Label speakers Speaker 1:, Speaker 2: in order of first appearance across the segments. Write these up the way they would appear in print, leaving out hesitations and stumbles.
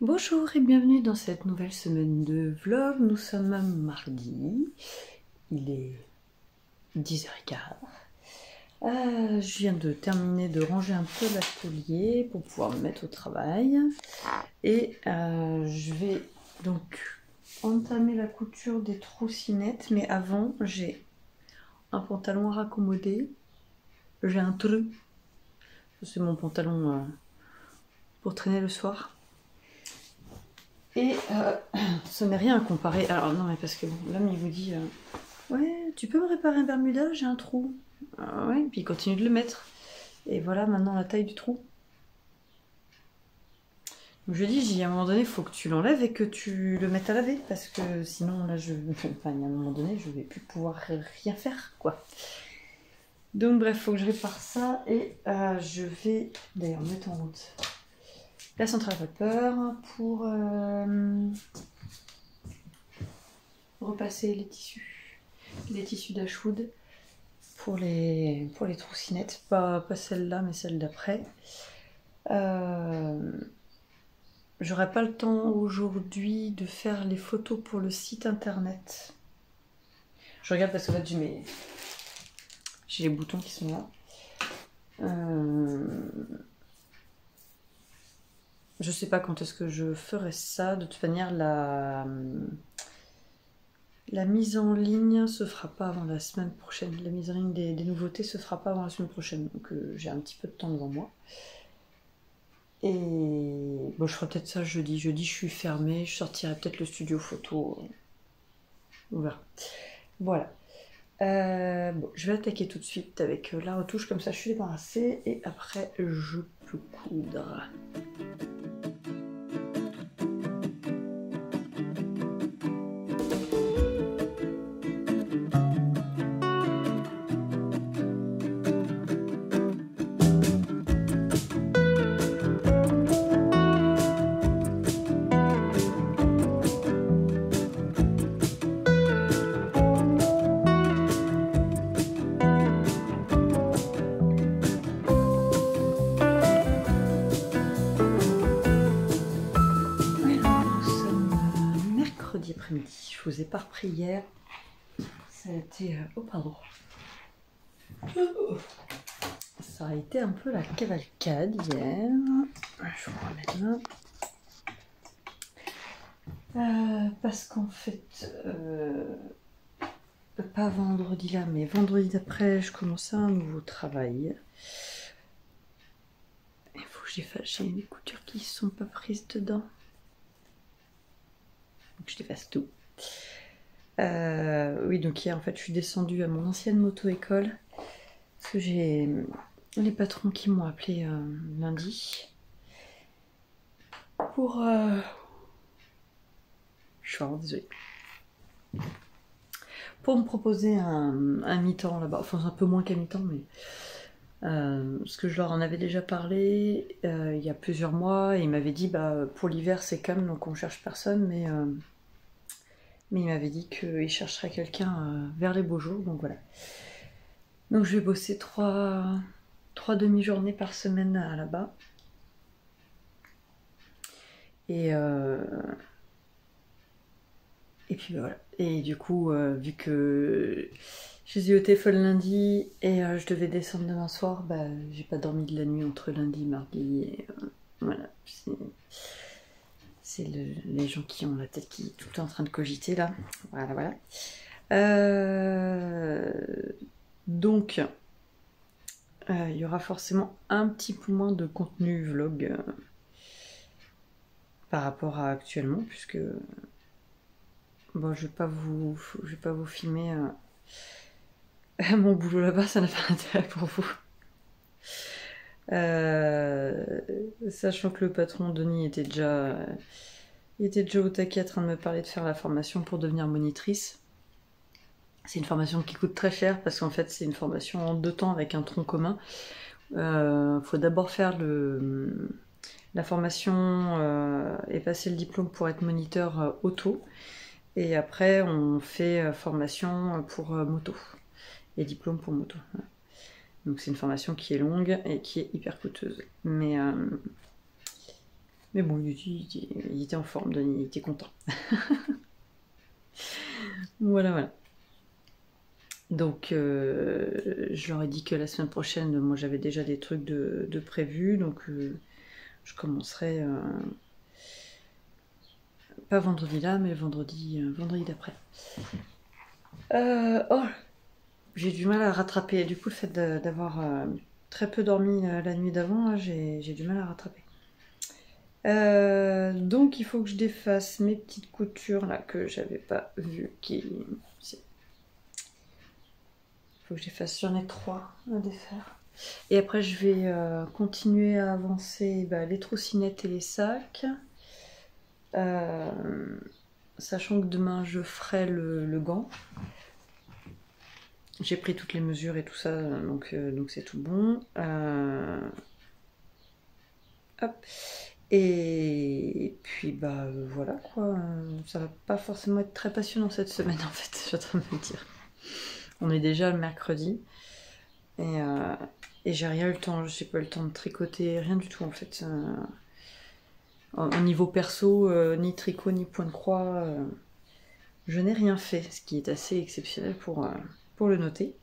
Speaker 1: Bonjour et bienvenue dans cette nouvelle semaine de vlog. Nous sommes mardi, il est 10h15. Je viens de terminer de ranger un peu l'atelier pour pouvoir me mettre au travail. Et je vais donc entamer la couture des troussinettes. Mais avant, j'ai un pantalon à raccommoder. J'ai un truc. C'est mon pantalon pour traîner le soir. Et ce n'est rien à comparer. Alors non mais parce que l'homme il vous dit ouais tu peux me réparer un Bermuda, j'ai un trou. Ouais, puis il continue de le mettre. Et voilà maintenant la taille du trou. Donc je dis à un moment donné il faut que tu l'enlèves et que tu le mettes à laver. Parce que sinon là enfin à un moment donné je vais plus pouvoir rien faire quoi. Donc bref, faut que je répare ça et je vais d'ailleurs mettre en route la centrale à vapeur pour repasser les tissus d'Ashwood pour les troussinettes, pas celle-là mais celle d'après. J'aurai pas le temps aujourd'hui de faire les photos pour le site internet. Je regarde parce qu'en fait j'ai les boutons qui sont là. Je sais pas quand est-ce que je ferai ça. De toute manière, la mise en ligne se fera pas avant la semaine prochaine. La mise en ligne des nouveautés se fera pas avant la semaine prochaine. Donc j'ai un petit peu de temps devant moi. Et bon, je ferai peut-être ça jeudi. Jeudi, je suis fermée. Je sortirai peut-être le studio photo. On verra. Voilà. Bon, je vais attaquer tout de suite avec la retouche. Comme ça, je suis débarrassée. Et après, je peux coudre. Après-midi. Je vous ai pas repris hier. Ça a été... oh pardon. Ça a été un peu la cavalcade hier. Je vous remets là. Parce qu'en fait... pas vendredi là, mais vendredi d'après, je commençais un nouveau travail. Il faut que j'ai des coutures qui ne sont pas prises dedans. Je t'efface tout. Oui, donc hier en fait je suis descendue à mon ancienne moto-école parce que j'ai les patrons qui m'ont appelé lundi pour je suis vraiment désolée, pour me proposer un mi-temps là-bas, enfin c'est un peu moins qu'un mi-temps mais parce que je leur en avais déjà parlé il y a plusieurs mois et ils m'avaient dit bah pour l'hiver c'est calme donc on cherche personne mais il m'avait dit qu'il chercherait quelqu'un vers les beaux jours, donc voilà. Donc je vais bosser 3 demi-journées par semaine là-bas. Et puis voilà. Et du coup, vu que je les ai eu au téléphone lundi et je devais descendre demain soir, bah j'ai pas dormi de la nuit entre lundi et mardi. Et voilà. C'est les gens qui ont la tête qui est tout le temps en train de cogiter là. Voilà. Donc, il y aura forcément un petit peu moins de contenu vlog par rapport à actuellement, puisque bon, je vais pas vous filmer mon boulot là-bas, ça n'a pas d'intérêt pour vous. Sachant que le patron Denis était déjà au taquet en train de me parler de faire la formation pour devenir monitrice. C'est une formation qui coûte très cher parce qu'en fait c'est une formation en 2 temps avec un tronc commun. Faut d'abord faire la formation et passer le diplôme pour être moniteur auto. Et après on fait formation pour moto et diplôme pour moto. Donc c'est une formation qui est longue et qui est hyper coûteuse. Mais Mais bon, il était en forme, Denis, il était content. Voilà, voilà. Donc, je leur ai dit que la semaine prochaine, moi j'avais déjà des trucs de prévus, donc je commencerai, pas vendredi là, mais vendredi d'après. Oh, j'ai du mal à rattraper. Du coup, le fait d'avoir très peu dormi la nuit d'avant, j'ai du mal à rattraper. Donc, il faut que je défasse mes petites coutures là que j'avais pas vues. Il faut que je défasse. J'en ai 3 à défaire. Et après, je vais continuer à avancer les troussinettes et les sacs. Sachant que demain, je ferai le gant. J'ai pris toutes les mesures et tout ça, donc c'est tout bon. Hop. Et puis voilà quoi, ça va pas forcément être très passionnant cette semaine en fait, je suis en train de me dire. On est déjà le mercredi et j'ai rien eu le temps, j'ai pas eu le temps de tricoter, rien du tout en fait. Au niveau perso, ni tricot ni point de croix, je n'ai rien fait, ce qui est assez exceptionnel pour le noter.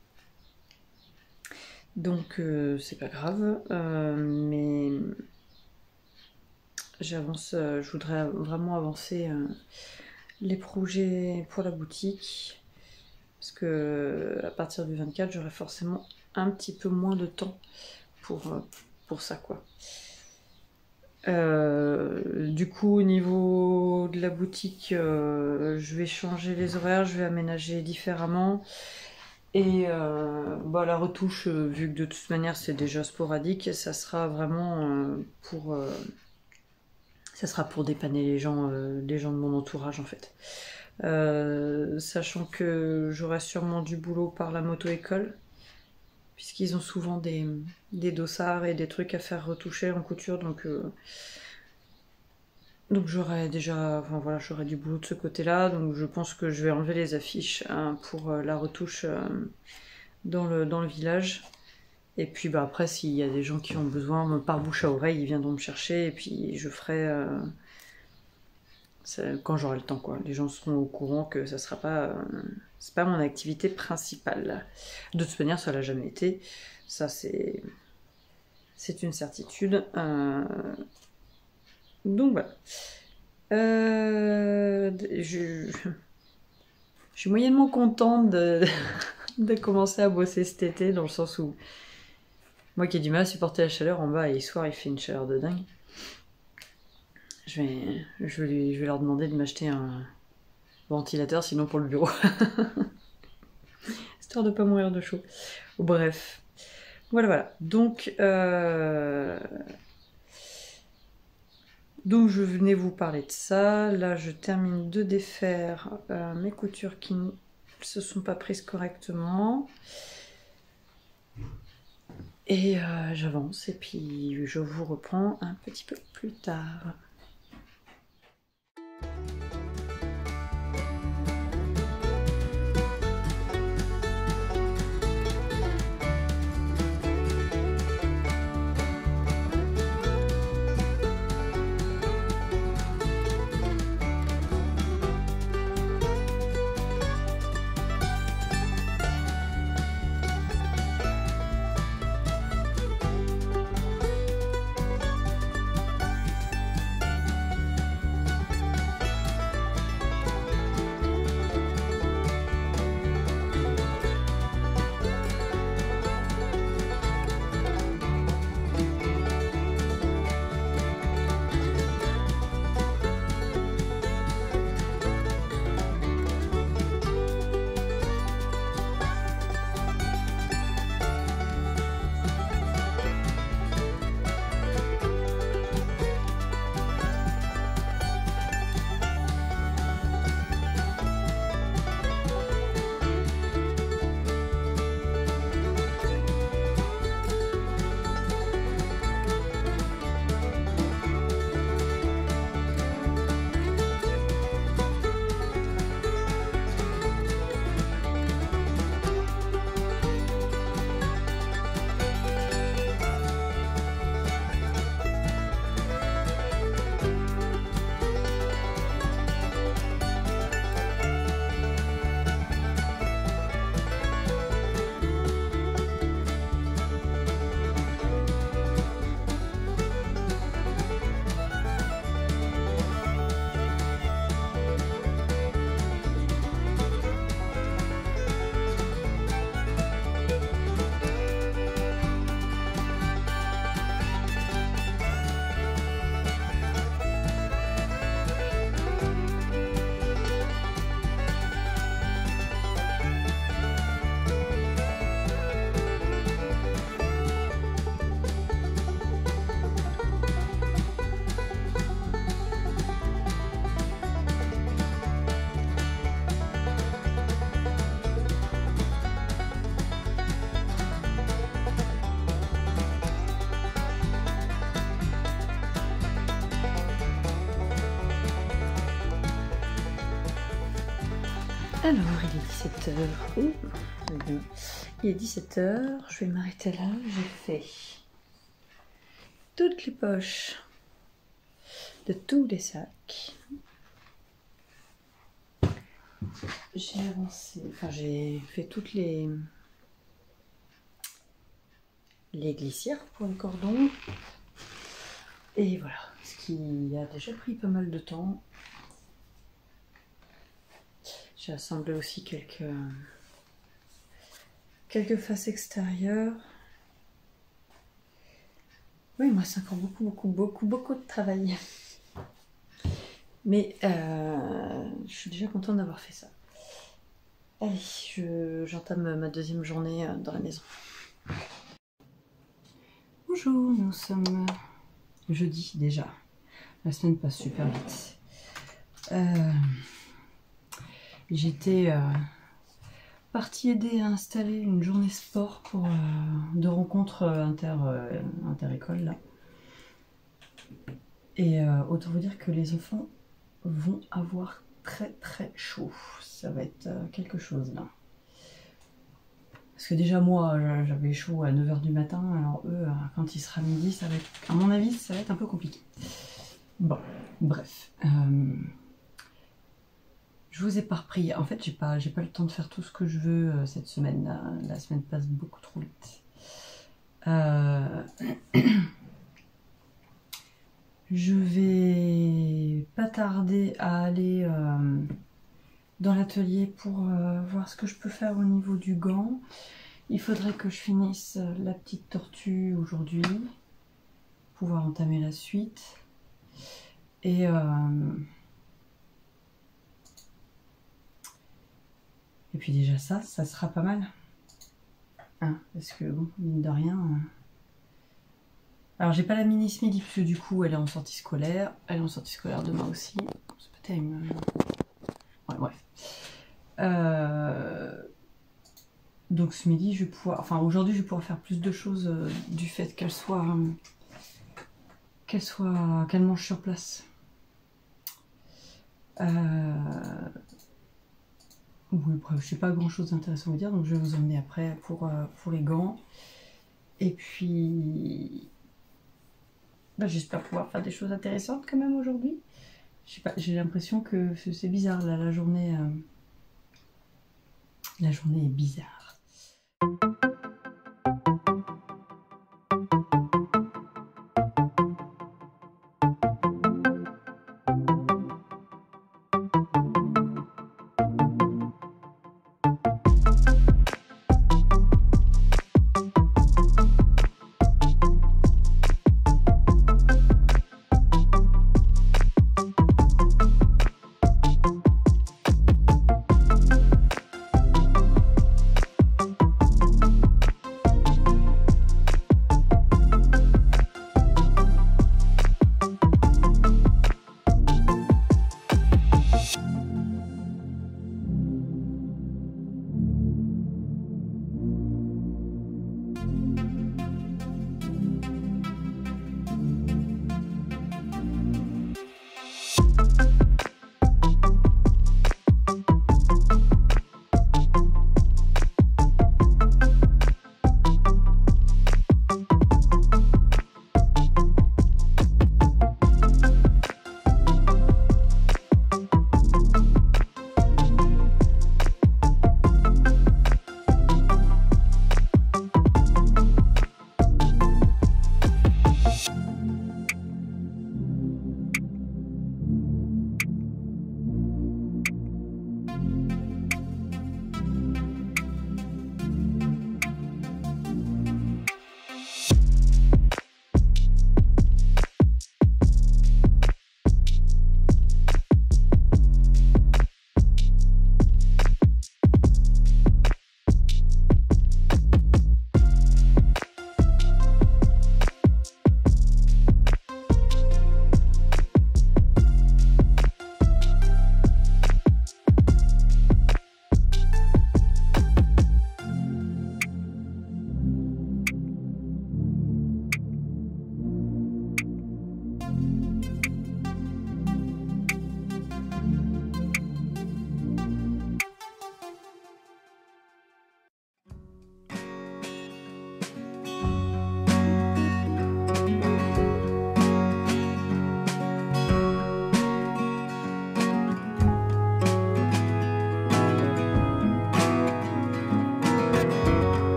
Speaker 1: Donc c'est pas grave, mais j'avance, je voudrais vraiment avancer les projets pour la boutique, parce que à partir du 24, j'aurai forcément un petit peu moins de temps pour ça quoi. Du coup, au niveau de la boutique, je vais changer les horaires, je vais aménager différemment. Et la retouche, vu que de toute manière c'est déjà sporadique, ça sera vraiment ça sera pour dépanner les gens de mon entourage en fait. Sachant que j'aurai sûrement du boulot par la moto-école, puisqu'ils ont souvent des dossards et des trucs à faire retoucher en couture, donc j'aurai déjà, j'aurai du boulot de ce côté-là, donc je pense que je vais enlever les affiches pour la retouche dans le village. Et puis après, s'il y a des gens qui ont besoin, par bouche à oreille, ils viendront me chercher, et puis je ferai quand j'aurai le temps, quoi. Les gens seront au courant que ça sera pas, c'est pas mon activité principale. De toute manière, ça l'a jamais été. Ça, c'est une certitude. Donc voilà. Je suis moyennement contente de commencer à bosser cet été, dans le sens où moi qui ai du mal à supporter la chaleur en bas, et ce soir il fait une chaleur de dingue. Je vais leur demander de m'acheter un ventilateur, sinon pour le bureau. Histoire de pas mourir de chaud. Bref. Voilà. Donc je venais vous parler de ça. Là, je termine de défaire mes coutures qui ne se sont pas prises correctement. Et j'avance, et puis je vous reprends un petit peu plus tard. Alors, il est 17h. Oh, il est 17h. Je vais m'arrêter là. J'ai fait toutes les poches de tous les sacs. J'ai avancé, enfin j'ai fait toutes les glissières pour le cordon. Et voilà, ce qui a déjà pris pas mal de temps. J'ai assemblé aussi quelques faces extérieures. Oui, il me reste encore beaucoup de travail. Mais je suis déjà contente d'avoir fait ça. Allez, j'entame ma deuxième journée dans la maison. Bonjour, nous sommes jeudi déjà. La semaine passe super vite. J'étais partie aider à installer une journée sport de rencontres inter-école là. Et autant vous dire que les enfants vont avoir très chaud. Ça va être quelque chose là. Parce que déjà moi j'avais chaud à 9h du matin, alors eux quand il sera midi, ça va être, à mon avis ça va être un peu compliqué. Bon, bref. Je vous ai pas repris. En fait j'ai pas le temps de faire tout ce que je veux cette semaine. La semaine passe beaucoup trop vite. Je vais pas tarder à aller dans l'atelier pour voir ce que je peux faire au niveau du gant. Il faudrait que je finisse la petite tortue aujourd'hui, pouvoir entamer la suite. Et puis déjà ça sera pas mal. Hein, parce que bon, mine de rien... Alors j'ai pas la mini ce midi, parce que du coup elle est en sortie scolaire. Elle est en sortie scolaire demain aussi. C'est pas terrible. Ouais, bref. Donc ce midi je vais pouvoir... Enfin aujourd'hui je vais pouvoir faire plus de choses du fait qu'elle mange sur place. Oui, bref, je n'ai pas grand chose d'intéressant à vous dire, donc je vais vous emmener après pour les gants. Et puis... j'espère pouvoir faire des choses intéressantes quand même aujourd'hui. Je sais pas, j'ai l'impression que c'est bizarre là, la journée est bizarre.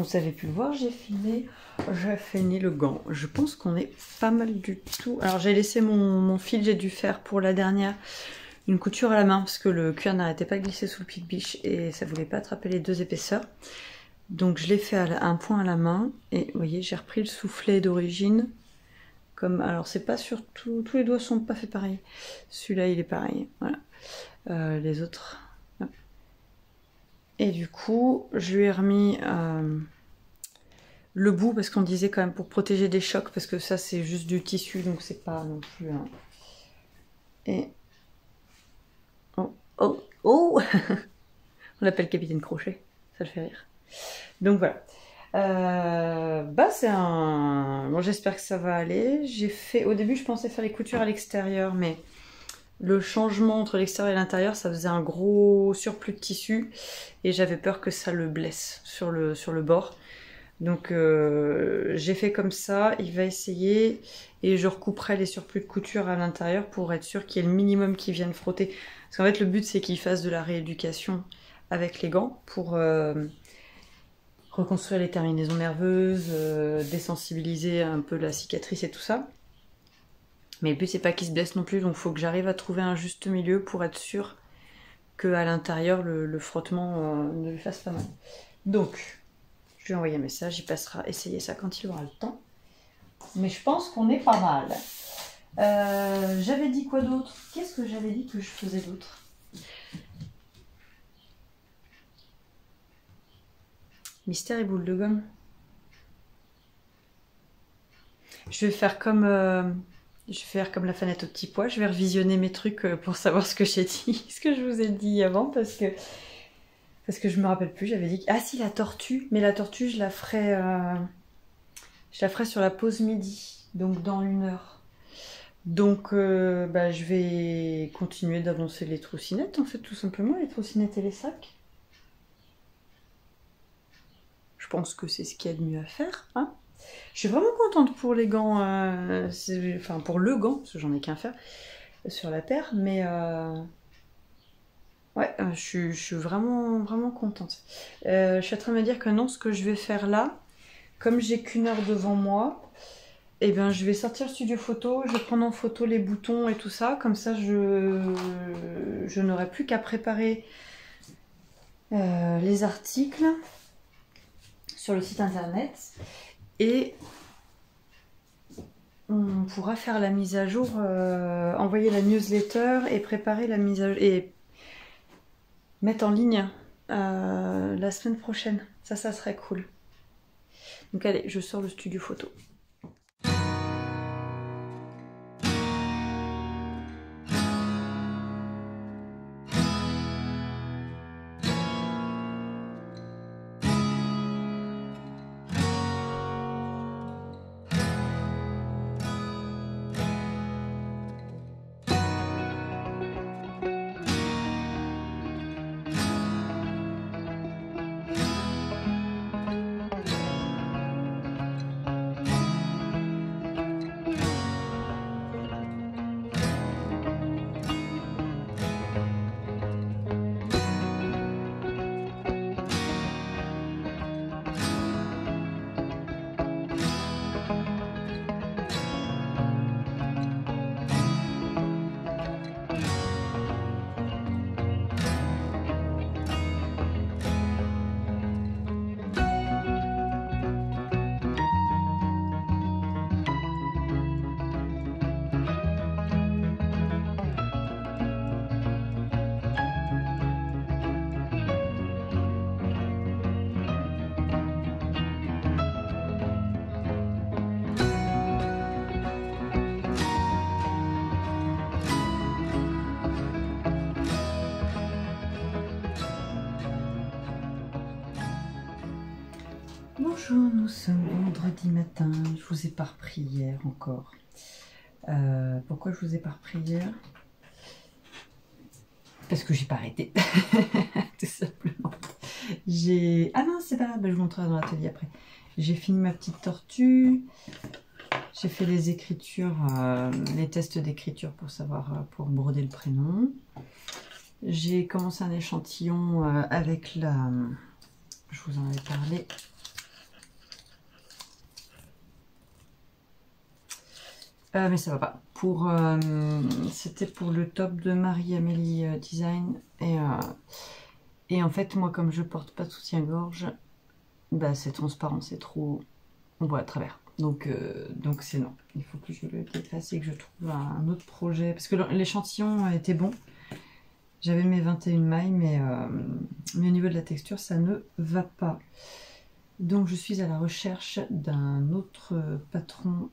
Speaker 1: vous avez pu le voir, j'ai fini le gant. Je pense qu'on est pas mal du tout. Alors j'ai laissé mon fil, j'ai dû faire pour la dernière une couture à la main parce que le cuir n'arrêtait pas de glisser sous le pied de biche et ça voulait pas attraper les deux épaisseurs. Donc je l'ai fait à un point à la main et vous voyez, j'ai repris le soufflet d'origine. Comme, alors c'est pas sur tous les doigts sont pas faits pareil. Celui-là il est pareil. Voilà. Les autres. Hop. Et du coup, je lui ai remis le bout parce qu'on disait quand même pour protéger des chocs parce que ça c'est juste du tissu donc c'est pas non plus. Et oh oh oh, on l'appelle Capitaine Crochet, ça le fait rire. Donc voilà. Bah c'est un. Bon, j'espère que ça va aller. J'ai fait. Au début, je pensais faire les coutures à l'extérieur, mais le changement entre l'extérieur et l'intérieur, ça faisait un gros surplus de tissu et j'avais peur que ça le blesse sur le bord. Donc j'ai fait comme ça. Il va essayer et je recouperai les surplus de couture à l'intérieur pour être sûr qu'il y ait le minimum qui vienne frotter. Parce qu'en fait, le but c'est qu'il fasse de la rééducation avec les gants pour reconstruire les terminaisons nerveuses, désensibiliser un peu la cicatrice et tout ça. Mais le but c'est pas qu'il se blesse non plus, donc il faut que j'arrive à trouver un juste milieu pour être sûr qu'à l'intérieur le frottement ne lui fasse pas mal. Donc, je lui ai envoyé un message, il passera essayer ça quand il aura le temps. Mais je pense qu'on est pas mal. J'avais dit quoi d'autre? Qu'est-ce que j'avais dit que je faisais d'autre? Mystère et boule de gomme. Je vais faire comme la fanette au petit pois. Je vais revisionner mes trucs pour savoir ce que j'ai dit, ce que je vous ai dit avant, parce que je me rappelle plus. J'avais dit ah si, la tortue, mais la tortue je la ferai sur la pause midi, donc dans 1 heure. Donc bah, je vais continuer d'avancer les troussinettes en fait, tout simplement, les troussinettes et les sacs. Je pense que c'est ce qu'il y a de mieux à faire, hein. Je suis vraiment contente pour les gants, enfin pour le gant, parce que j'en ai qu'un faire sur la paire, mais ouais, je suis vraiment, vraiment contente. Je suis en train de me dire que non, ce que je vais faire là, comme j'ai qu'1 heure devant moi, eh bien je vais sortir le studio photo, je vais prendre en photo les boutons et tout ça, comme ça je n'aurai plus qu'à préparer les articles sur le site internet. Et on pourra faire la mise à jour, envoyer la newsletter et préparer la mise à jour et mettre en ligne la semaine prochaine. Ça serait cool. Donc allez, je sors le studio photo. Bonjour, nous sommes vendredi matin, je vous ai pas repris hier encore. Pourquoi je vous ai pas repris hier? Parce que j'ai pas arrêté, tout simplement. Ah non, c'est pas grave, je vous montrerai dans l'atelier après. J'ai fini ma petite tortue, j'ai fait les écritures, les tests d'écriture pour savoir, pour broder le prénom. J'ai commencé un échantillon avec la... Je vous en avais parlé. Mais ça va pas. C'était pour le top de Marie-Amélie Design. Et en fait, moi, comme je porte pas de soutien-gorge, bah, c'est transparent, c'est trop... On voit à travers. Donc c'est non. Il faut que je le défasse et que je trouve un autre projet. Parce que l'échantillon était bon. J'avais mes 21 mailles, mais au niveau de la texture, ça ne va pas. Donc je suis à la recherche d'un autre patron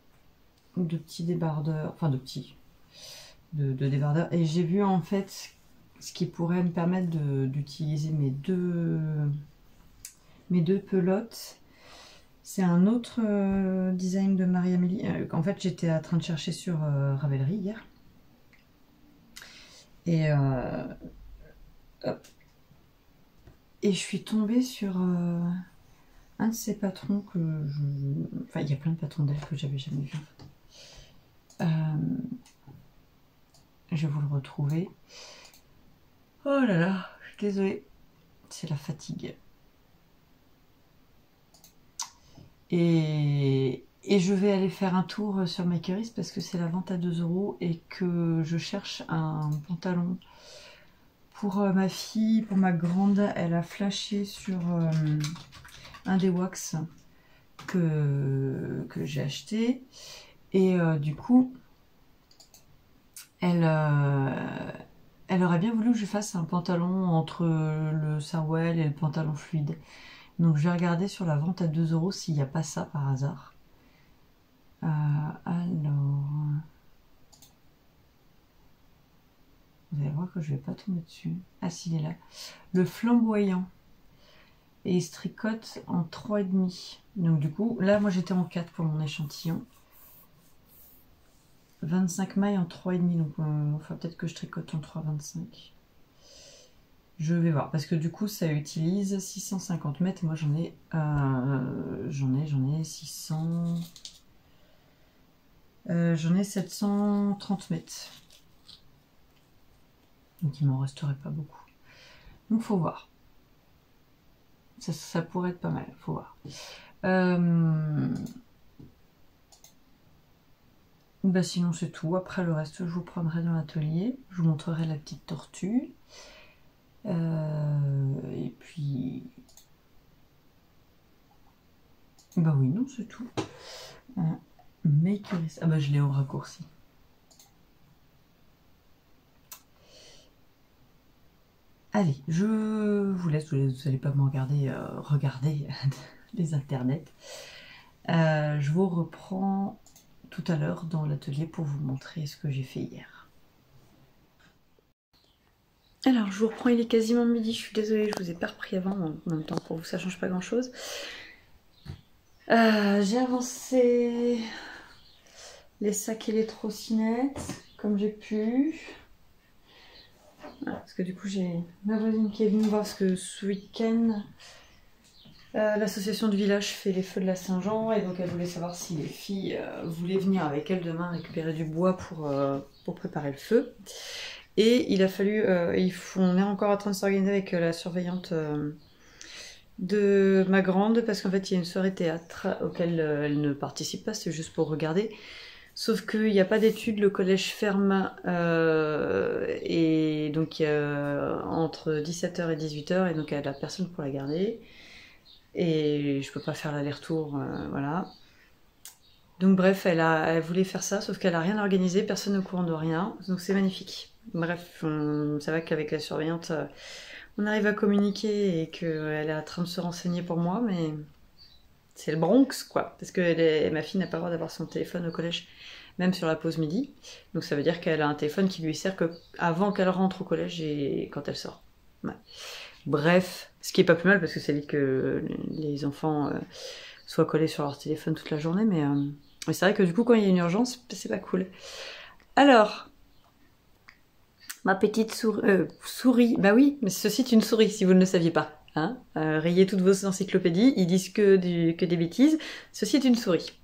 Speaker 1: de petits débardeurs, enfin de débardeurs. Et j'ai vu en fait ce qui pourrait me permettre d'utiliser mes deux pelotes. C'est un autre design de Marie-Amélie. En fait, j'étais en train de chercher sur Ravelry hier. Et je suis tombée sur un de ces patrons que Enfin, il y a plein de patrons d'elle que j'avais jamais vu. Je vais vous le retrouver. Oh là là, je suis désolée. C'est la fatigue. Et je vais aller faire un tour sur Makeris parce que c'est la vente à 2 € et que je cherche un pantalon pour ma fille, pour ma grande. Elle a flashé sur un des wax que j'ai acheté. Et du coup, elle aurait bien voulu que je fasse un pantalon entre le sarouel et le pantalon fluide. Donc je vais regarder sur la vente à 2 € s'il n'y a pas ça par hasard. Alors... Vous allez voir que je ne vais pas tomber dessus. Ah si, il est là. Le flamboyant. Et il se tricote en 3,5. Donc du coup, là moi j'étais en 4 pour mon échantillon. 25 mailles en 3,5. Donc enfin, peut-être que je tricote en 3,25. Je vais voir. Parce que du coup ça utilise 650 mètres. Moi j'en ai 600... j'en ai 730 mètres. Donc il m'en resterait pas beaucoup. Donc faut voir. Ça pourrait être pas mal, faut voir. Bah sinon c'est tout. Après le reste je vous prendrai dans l'atelier. Je vous montrerai la petite tortue. Et puis... Bah oui, non c'est tout. Makeris. Ah bah je l'ai au raccourci. Allez, je vous laisse, vous n'allez pas me regarder les internets. Je vous reprends tout à l'heure dans l'atelier pour vous montrer ce que j'ai fait hier. Alors, je vous reprends, il est quasiment midi, je suis désolée, je vous ai pas repris avant, en même temps pour vous ça change pas grand chose. J'ai avancé les sacs et les trottinettes comme j'ai pu. Voilà, parce que du coup j'ai ma voisine qui est venue me voir parce que ce week-end l'association du village fait les feux de la Saint-Jean et donc elle voulait savoir si les filles voulaient venir avec elle demain récupérer du bois pour préparer le feu. Et il a fallu, on est encore en train de s'organiser avec la surveillante de ma grande parce qu'en fait il y a une soirée théâtre auquel elle ne participe pas, c'est juste pour regarder. Sauf qu'il n'y a pas d'études, le collège ferme et donc entre 17 h et 18 h et donc elle a personne pour la garder. Et je peux pas faire l'aller-retour, voilà. Donc bref, elle voulait faire ça, sauf qu'elle a rien organisé, personne ne courant de rien, donc c'est magnifique. Bref, ça va qu'avec la surveillante, on arrive à communiquer et qu'elle est en train de se renseigner pour moi, mais c'est le Bronx, quoi. Parce que ma fille n'a pas le droit d'avoir son téléphone au collège, même sur la pause midi. Donc ça veut dire qu'elle a un téléphone qui lui sert que avant qu'elle rentre au collège et quand elle sort. Ouais. Bref, ce qui est pas plus mal parce que ça évite que les enfants soient collés sur leur téléphone toute la journée, mais c'est vrai que du coup quand il y a une urgence, c'est pas cool. Alors, ma petite souris, bah oui, mais ceci est une souris si vous ne le saviez pas. Hein, rayez toutes vos encyclopédies, ils disent que des bêtises. Ceci est une souris.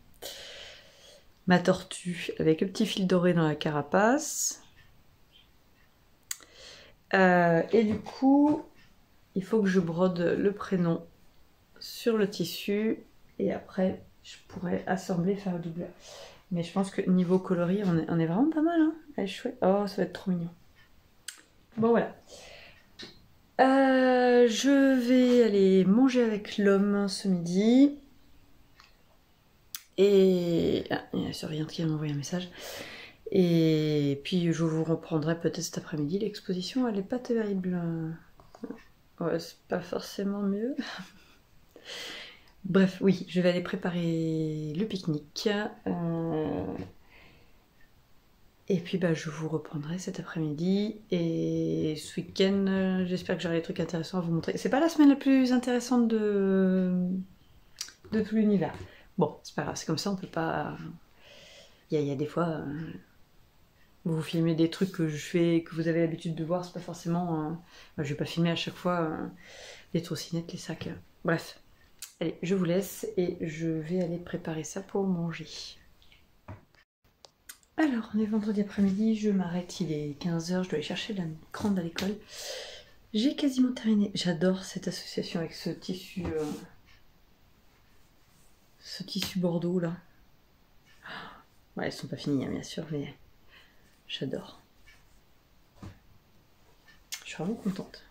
Speaker 1: Ma tortue avec le petit fil doré dans la carapace. Et du coup, il faut que je brode le prénom sur le tissu et après je pourrais assembler, faire le doubleur. Mais je pense que niveau coloris, on est vraiment pas mal. Hein. Elle est chouette. Oh, ça va être trop mignon. Bon, voilà. Je vais aller manger avec l'homme ce midi. Et... Ah, il y a la surveillante qui m'a envoyé un message. Et puis je vous reprendrai peut-être cet après-midi. L'exposition, elle est pas terrible. Ouais, c'est pas forcément mieux. Bref, oui, je vais aller préparer le pique-nique. Et puis bah, je vous reprendrai cet après-midi. Et ce week-end, j'espère que j'aurai des trucs intéressants à vous montrer. C'est pas la semaine la plus intéressante de tout l'univers. Bon, c'est pas grave, c'est comme ça, on peut pas... Il y a des fois... Vous filmez des trucs que je fais, que vous avez l'habitude de voir, c'est pas forcément... je vais pas filmer à chaque fois les trottinettes, les sacs. Bref. Allez, je vous laisse et je vais aller préparer ça pour manger. Alors, on est vendredi après-midi, je m'arrête, il est 15h, je dois aller chercher la grande à l'école. J'ai quasiment terminé. J'adore cette association avec ce tissu bordeaux là. Ouais, elles sont pas finies, hein, bien sûr, mais j'adore. Je suis vraiment contente.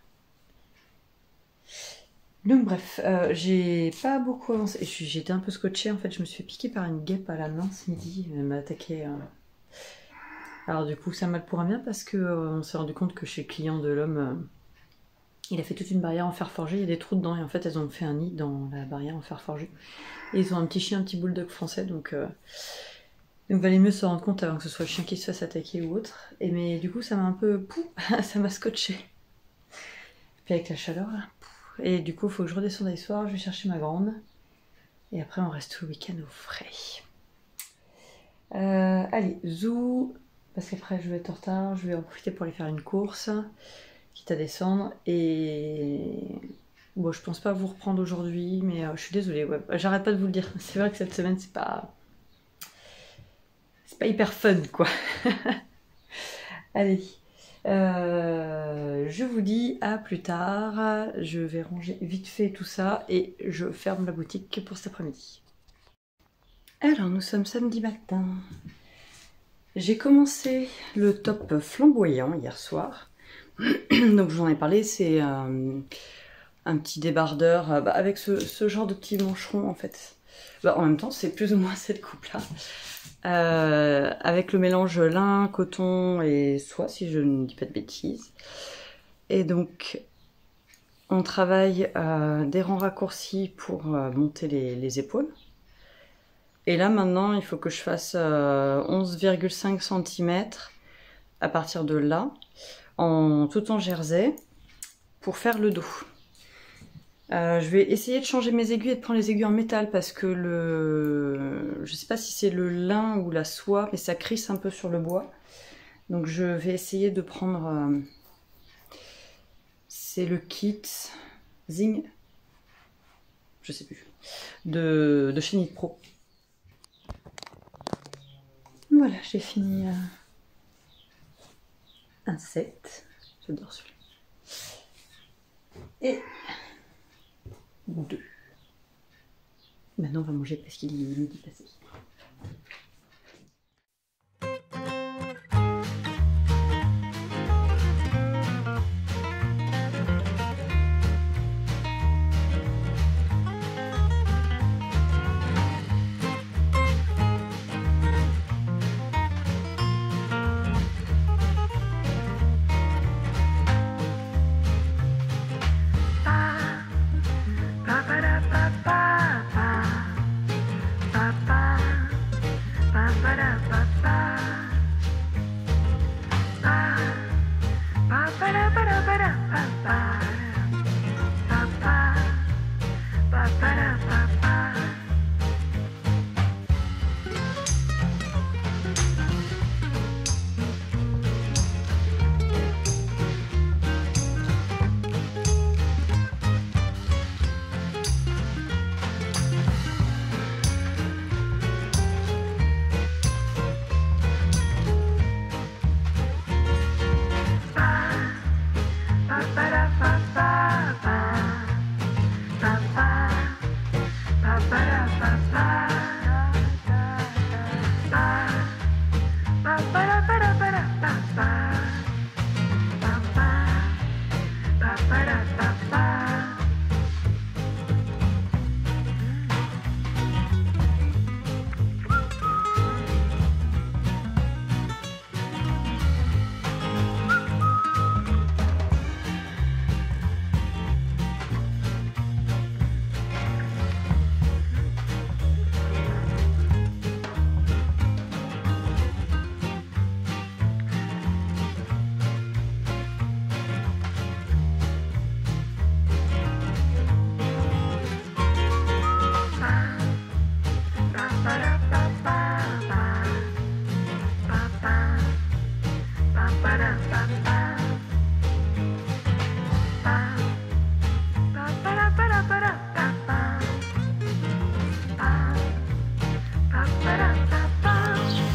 Speaker 1: Donc bref, j'ai pas beaucoup avancé. J'étais un peu scotchée, en fait, je me suis fait piquer par une guêpe à la main ce midi. Elle m'a attaqué. Alors du coup, ça mal pour un bien parce que on s'est rendu compte que chez le client de l'homme, il a fait toute une barrière en fer forgé, il y a des trous dedans et en fait elles ont fait un nid dans la barrière en fer forgé. Et ils ont un petit chien, un petit bulldog français, donc il valait mieux se rendre compte avant que ce soit le chien qui se fasse attaquer ou autre. Mais du coup ça m'a un peu... ça m'a scotché. Puis avec la chaleur là... Et du coup il faut que je redescende les soirs, je vais chercher ma grande. Et après on reste tout le week-end au frais. Allez, zou, parce qu'après je vais être en retard, je vais en profiter pour aller faire une course, quitte à descendre. Et bon, je pense pas vous reprendre aujourd'hui, mais je suis désolée, ouais. J'arrête pas de vous le dire. C'est vrai que cette semaine c'est pas hyper fun quoi. Allez, je vous dis à plus tard. Je vais ranger vite fait tout ça et je ferme la boutique pour cet après-midi. Alors, nous sommes samedi matin. J'ai commencé le top flamboyant hier soir. Donc, je vous en ai parlé, c'est un petit débardeur avec ce genre de petit mancheron en fait. En même temps, c'est plus ou moins cette coupe-là. Avec le mélange lin, coton et soie, si je ne dis pas de bêtises. Et donc, on travaille des rangs raccourcis pour monter les épaules. Et là, maintenant, il faut que je fasse 11,5 cm à partir de là, tout en jersey, pour faire le dos. Je vais essayer de changer mes aiguilles et de prendre les aiguilles en métal parce que je sais pas si c'est le lin ou la soie, mais ça crisse un peu sur le bois. Donc je vais essayer de prendre... c'est le kit Zing, je sais plus, de chez Knit Pro. Voilà, j'ai fini un set. J'adore celui-là. Et 2. Maintenant on va manger parce qu'il est midi passé.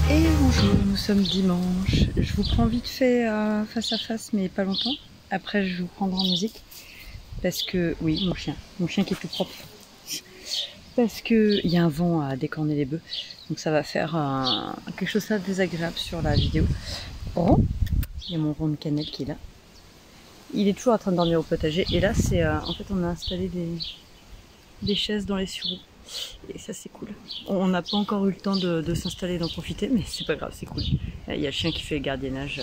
Speaker 1: Et bonjour, nous sommes dimanche. Je vous prends vite fait face à face, mais pas longtemps. Après, je vous prendrai en musique. Parce que, oui, mon chien qui est tout propre. Parce que il y a un vent à décorner les bœufs. Donc ça va faire quelque chose de désagréable sur la vidéo. Oh, il y a mon rond de cannelle qui est là. Il est toujours en train de dormir au potager. Et là, c'est en fait, on a installé des chaises dans les sureaux. Et ça, c'est cool. On n'a pas encore eu le temps de s'installer, d'en profiter, mais c'est pas grave, c'est cool. Il y a le chien qui fait le gardiennage.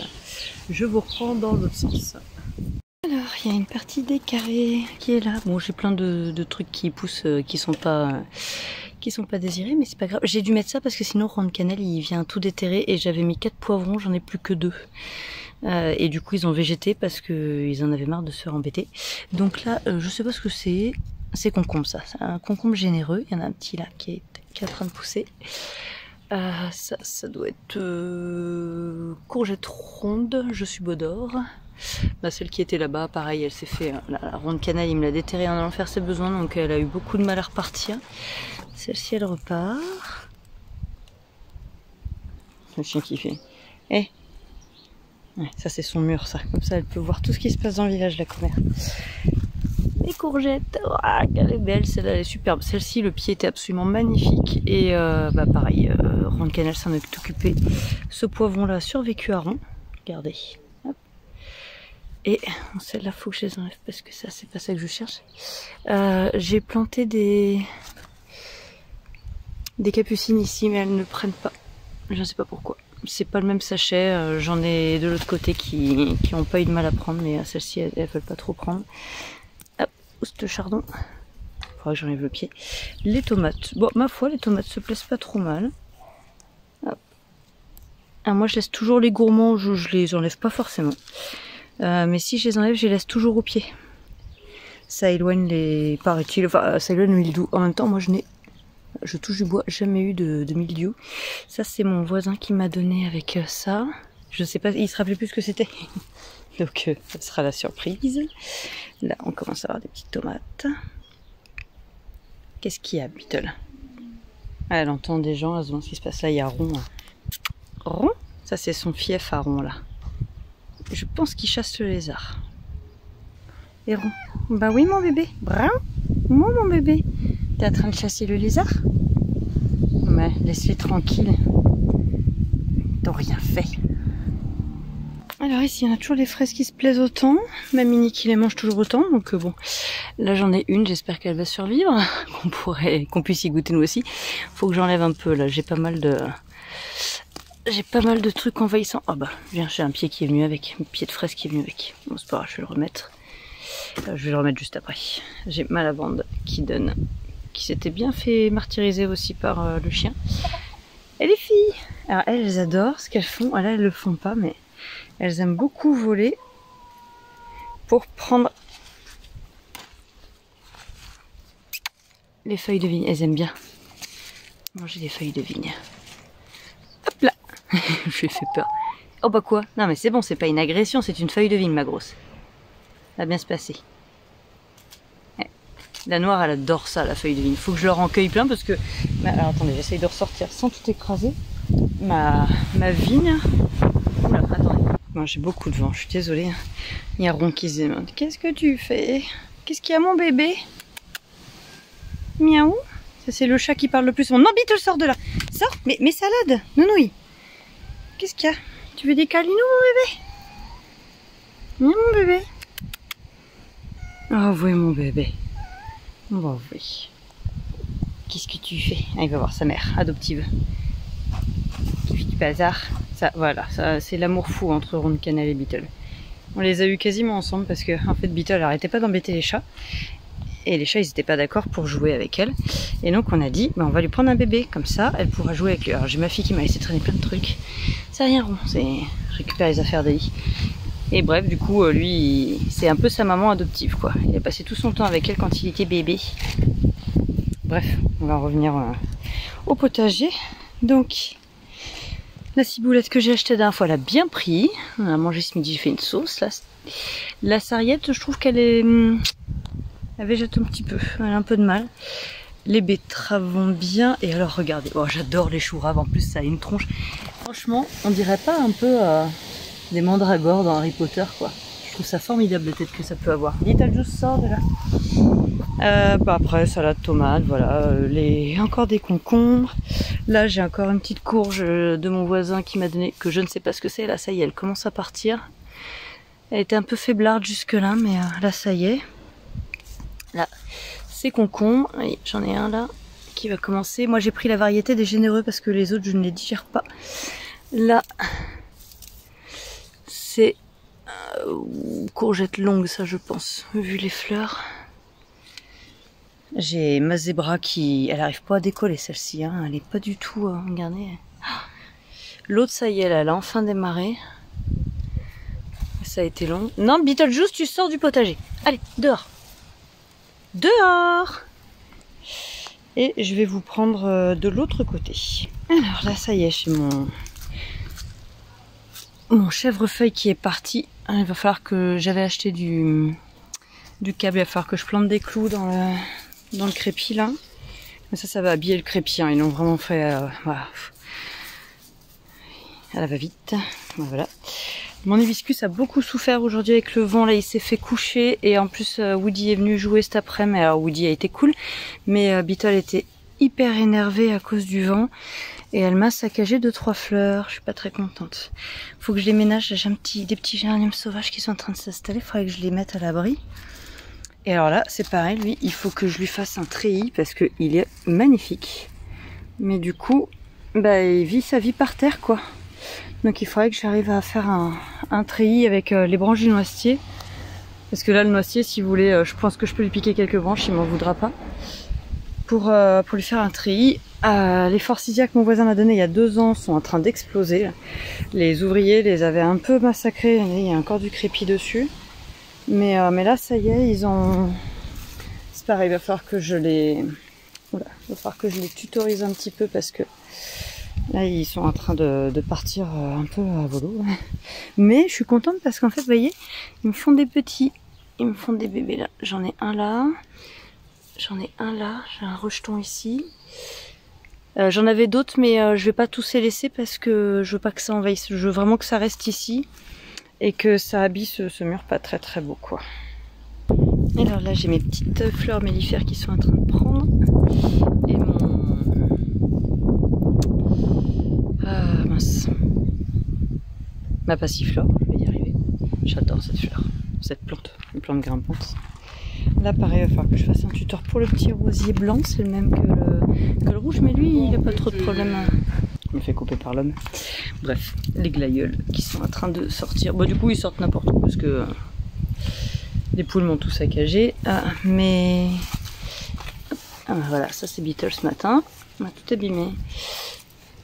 Speaker 1: Je vous reprends dans l'autre sens. Alors, il y a une partie des carrés qui est là. Bon, j'ai plein de trucs qui poussent, qui sont pas désirés, mais c'est pas grave. J'ai dû mettre ça parce que sinon, rond de cannelle, il vient tout déterrer et j'avais mis 4 poivrons, j'en ai plus que 2. Et du coup, ils ont végété parce qu'ils en avaient marre de se faire embêter. Donc là, je sais pas ce que c'est. C'est concombre, ça. C'est un concombre généreux. Il y en a un petit là qui est en train de pousser. Ça doit être courgette ronde. Je suis Bodor. Bah, celle qui était là-bas, pareil, elle s'est fait la ronde cannelle, il me l'a déterrée en allant faire ses besoins, donc elle a eu beaucoup de mal à repartir. Celle-ci, elle repart. Le chien qui fait. Eh, ouais, ça c'est son mur, ça. Comme ça, elle peut voir tout ce qui se passe dans le village, la commère. Les courgettes, oh, elle est belle, celle-là elle est superbe. Celle-ci, le pied était absolument magnifique. Et bah pareil, rond de cannelle s'en est occupé. Ce poivron-là a survécu à rond. Regardez. Hop. Et celle-là, faut que je les enlève parce que ça, c'est pas ça que je cherche. J'ai planté des capucines ici, mais elles ne prennent pas. Je ne sais pas pourquoi. C'est pas le même sachet. J'en ai de l'autre côté qui n'ont pas eu de mal à prendre, mais celles-ci, elles veulent pas trop prendre. Ce chardon, il faudra que j'enlève le pied. Les tomates, bon ma foi les tomates se plaisent pas trop mal. Ah, moi je laisse toujours les gourmands, je les enlève pas forcément, mais si je les enlève je les laisse toujours au pied. Ça éloigne les, paraît-il, enfin ça éloigne le mildiou. En même temps moi je touche du bois, jamais eu de mildiou. Ça c'est mon voisin qui m'a donné avec ça. Je sais pas, il se rappelait plus ce que c'était. Donc ça sera la surprise. Là on commence à avoir des petites tomates. Qu'est-ce qu'il y a, Beetle? Ah, elle entend des gens, elle se demande ce qui se passe là. Il y a Rond. Rond? Ça c'est son fief à Rond là. Je pense qu'il chasse le lézard. Et Rond? Bah oui mon bébé. Brun? Moi mon bébé. T'es en train de chasser le lézard? Mais laisse-les tranquilles. Ils t'ont rien fait. Alors ici, il y en a toujours les fraises qui se plaisent autant. Ma Mini qui les mange toujours autant. Donc bon, là j'en ai une. J'espère qu'elle va survivre. Qu'on puisse y goûter nous aussi. Faut que j'enlève un peu là. J'ai pas mal de trucs envahissants. Ah bah, j'ai un pied qui est venu avec. Un pied de fraise qui est venu avec. Bon, c'est pas grave, je vais le remettre. Je vais le remettre juste après. J'ai ma lavande qui s'était bien fait martyriser aussi par le chien. Et les filles, alors elles adorent ce qu'elles font. Là, elles le font pas, mais elles aiment beaucoup voler pour prendre les feuilles de vigne. Elles aiment bien manger des feuilles de vigne. Hop là. Je lui ai fait peur. Oh bah quoi? Non mais c'est bon, c'est pas une agression, c'est une feuille de vigne ma grosse. Ça va bien se passer. Ouais. La noire elle adore ça, la feuille de vigne. Faut que je leur en cueille plein parce que... Alors attendez, j'essaye de ressortir sans tout écraser. Ma vigne... Oula, attendez. Bon, j'ai beaucoup de vent, je suis désolée. Il y a Rond qui se demande. Qu'est-ce que tu fais? Qu'est-ce qu'il y a mon bébé? Miaou? Ça c'est le chat qui parle le plus. Non, Beetle, sors de là. Sors, mais salade, nounouille. Qu'est-ce qu'il y a? Tu veux des câlinous mon bébé? Viens mon bébé. Oh oui mon bébé. Bon oui. Qu'est-ce que tu fais? Ah, il va voir sa mère adoptive. Qui fait du bazar. Ça, voilà, ça c'est l'amour fou entre Rond de cannelle et Beetle. On les a eu quasiment ensemble parce que en fait Beetle arrêtait pas d'embêter les chats. Et les chats ils étaient pas d'accord pour jouer avec elle. Et donc on a dit bah, on va lui prendre un bébé, comme ça elle pourra jouer avec lui. Alors j'ai ma fille qui m'a laissé traîner plein de trucs. C'est rien Rond, c'est récupérer les affaires d'Ali. Et bref, du coup lui c'est un peu sa maman adoptive quoi. Il a passé tout son temps avec elle quand il était bébé. Bref, on va revenir au potager. Donc la ciboulette que j'ai achetée la dernière fois, elle a bien pris. On a mangé ce midi, j'ai fait une sauce. Là. La sarriette, je trouve qu'elle est... Elle végète un petit peu, elle a un peu de mal. Les betteraves vont bien. Et alors regardez, oh, j'adore les choux raves, en plus ça a une tronche. Franchement, on dirait pas un peu des mandragores dans Harry Potter quoi. Je trouve ça formidable la tête que ça peut avoir. Little Juice sort de là. Après salade tomate, voilà, encore des concombres. Là j'ai encore une petite courge de mon voisin qui m'a donné, que je ne sais pas ce que c'est. Là ça y est, elle commence à partir. Elle était un peu faiblarde jusque là, mais là ça y est. Là, c'est concombre. J'en ai un là qui va commencer. Moi j'ai pris la variété des généreux parce que les autres je ne les digère pas. Là, c'est courgette longue, ça je pense, vu les fleurs. J'ai ma zébra qui... Elle arrive pas à décoller celle-ci, hein. Elle est pas du tout... regardez. L'autre, ça y est, elle a enfin démarré. Ça a été long. Non, Beetlejuice, tu sors du potager. Allez, dehors. Dehors. Et je vais vous prendre de l'autre côté. Alors là, ça y est, j'ai mon chèvrefeuille qui est parti. Il va falloir que... J'avais acheté du câble. Il va falloir que je plante des clous dans le crépi là. Mais ça va habiller le crépi. Hein. Ils l'ont vraiment fait... voilà. Elle va vite. Voilà. Mon hibiscus a beaucoup souffert aujourd'hui avec le vent. Là, il s'est fait coucher. Et en plus, Woody est venu jouer cet après-midi. Alors, Woody a été cool. Mais Beetle était hyper énervée à cause du vent. Et elle m'a saccagé 2-3 fleurs. Je suis pas très contente. Faut que je les ménage. J'ai des petits géraniums sauvages qui sont en train de s'installer. Il faudrait que je les mette à l'abri. Et alors là, c'est pareil. Lui, il faut que je lui fasse un treillis parce qu'il est magnifique. Mais du coup, bah, il vit sa vie par terre, quoi. Donc il faudrait que j'arrive à faire un treillis avec les branches du noisetier. Parce que là, le noisetier, si vous voulez, je pense que je peux lui piquer quelques branches, il m'en voudra pas. Pour lui faire un treillis. Les forsythias que mon voisin m'a donné il y a 2 ans sont en train d'exploser. Les ouvriers les avaient un peu massacrés. Il y a encore du crépi dessus. Mais là, ça y est, ils ont... C'est pareil, il va falloir que je les... Oula, il va falloir que je les tutorise un petit peu parce que là, ils sont en train de partir un peu à volo. Mais je suis contente parce qu'en fait, vous voyez, ils me font des petits, ils me font des bébés là. J'en ai un là, j'en ai un là, j'ai un rejeton ici. J'en avais d'autres, mais je vais pas tous les laisser parce que je veux pas que ça envahisse. Je veux vraiment que ça reste ici et que ça habille ce mur pas très très beau, quoi. Et alors là, j'ai mes petites fleurs mellifères qui sont en train de prendre. Et mince. Ma passiflore, je vais y arriver. J'adore cette fleur, cette plante, une plante grimpante. Là, pareil, il va falloir que je fasse un tuteur pour le petit rosier blanc. C'est le même que le rouge, mais lui, il n'a pas trop de problème. Je me fais couper par l'homme. Bref, les glaïeuls qui sont en train de sortir. Bon, du coup, ils sortent n'importe où parce que les poules m'ont tout saccagé. Mais voilà, ça c'est Beetle ce matin. On a tout abîmé.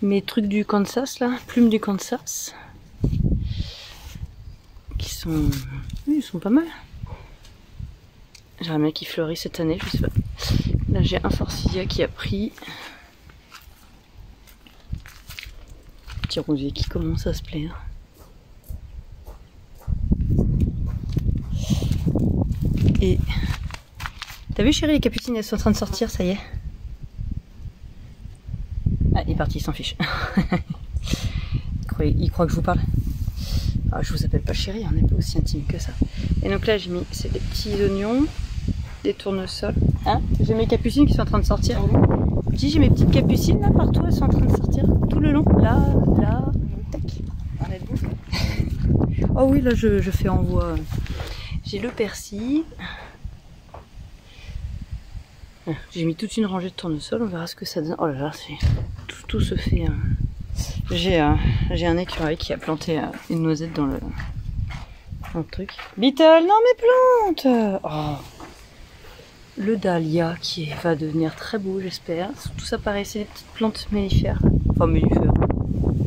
Speaker 1: Mes trucs du Kansas là, plumes du Kansas, qui sont, oui, ils sont pas mal. J'aimerais bien qu'ils fleurissent cette année, je sais pas. Là j'ai un forsythia qui a pris. Petit rosier qui commence à se plaire. Et t'as vu chérie, les capucines elles sont en train de sortir, ça y est. Ah, il est parti, il s'en fiche. Il croit que je vous parle. Ah, je vous appelle pas chérie, on n'est pas aussi intime que ça. Et donc là j'ai mis, c'est des petits oignons, des tournesols. Hein, j'ai mes capucines qui sont en train de sortir. Dis, j'ai mes petites capucines là partout, elles sont en train de sortir tout le long. Là, tac. Oh oui, là je fais envoi. J'ai le persil. J'ai mis toute une rangée de tournesols, on verra ce que ça donne. Oh là là, tout se fait. J'ai un écureuil qui a planté une noisette dans le truc. Beetle, non mes plantes. Oh. Le dahlia qui va devenir très beau, j'espère. Tout ça pareil, c'est des petites plantes mellifères. Enfin mellifères.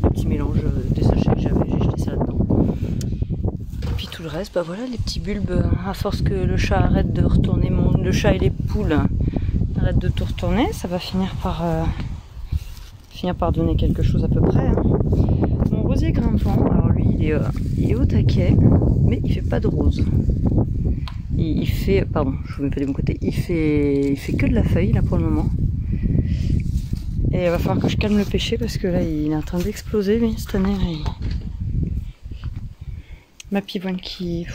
Speaker 1: Un petit mélange des sachets que j'avais, j'ai jeté ça là-dedans. Et puis tout le reste, bah voilà, les petits bulbes, à force que le chat arrête de retourner, le chat et les poules arrêtent de tout retourner, ça va finir par donner quelque chose à peu près. Hein. Mon rosier grimpant, alors lui il est au taquet, mais il fait pas de rose. Il fait, pardon, je vous mets pas de mon côté, il fait que de la feuille là pour le moment. Et il va falloir que je calme le pêcher parce que là il est en train d'exploser lui cette année. Ma pivoine qui...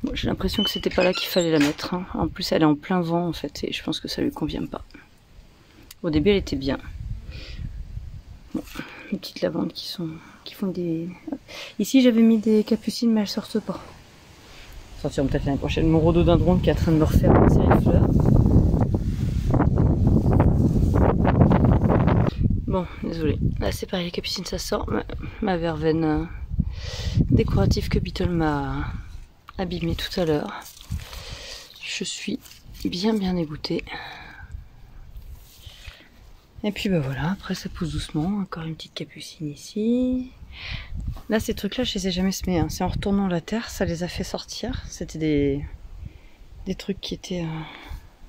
Speaker 1: Bon, j'ai l'impression que c'était pas là qu'il fallait la mettre. Hein. En plus elle est en plein vent en fait et je pense que ça lui convient pas. Au début elle était bien. Bon, les petites lavandes qui font des... Ici j'avais mis des capucines mais elles sortent pas. Sortiront peut-être l'année prochaine. Mon rhododendron qui est en train de me refaire une série de fleurs. Bon, désolé. Là c'est pareil, les capucines ça sort. Ma verveine décorative que Beetle m'a abîmée tout à l'heure. Je suis bien dégoûtée. Et puis bah voilà, après ça pousse doucement. Encore une petite capucine ici. Là ces trucs là je les ai jamais semés. Hein. C'est en retournant la terre, ça les a fait sortir. C'était des trucs qui étaient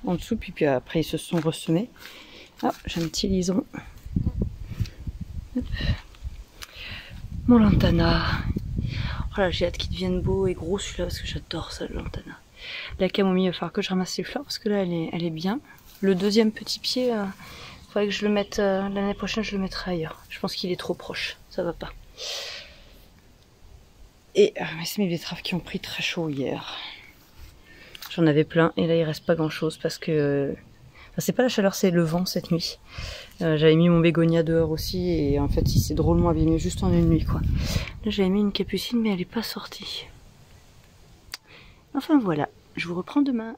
Speaker 1: en dessous. Puis après ils se sont ressemés. Ah, j'ai un petit lison. Hop. Mon lantana. Voilà, j'ai hâte qu'il devienne beau et gros celui-là parce que j'adore ça, le lantana. La camomille, il va falloir que je ramasse les fleurs parce que là, elle est bien. Le deuxième petit pied, il faudrait que je le mette l'année prochaine, je le mettrai ailleurs. Je pense qu'il est trop proche, ça va pas. Et c'est mes betteraves qui ont pris très chaud hier. J'en avais plein et là, il reste pas grand-chose parce que... Enfin, c'est pas la chaleur, c'est le vent cette nuit. J'avais mis mon bégonia dehors aussi et en fait il s'est drôlement abîmé juste en une nuit quoi. Là j'avais mis une capucine mais elle est pas sortie. Enfin voilà, je vous reprends demain.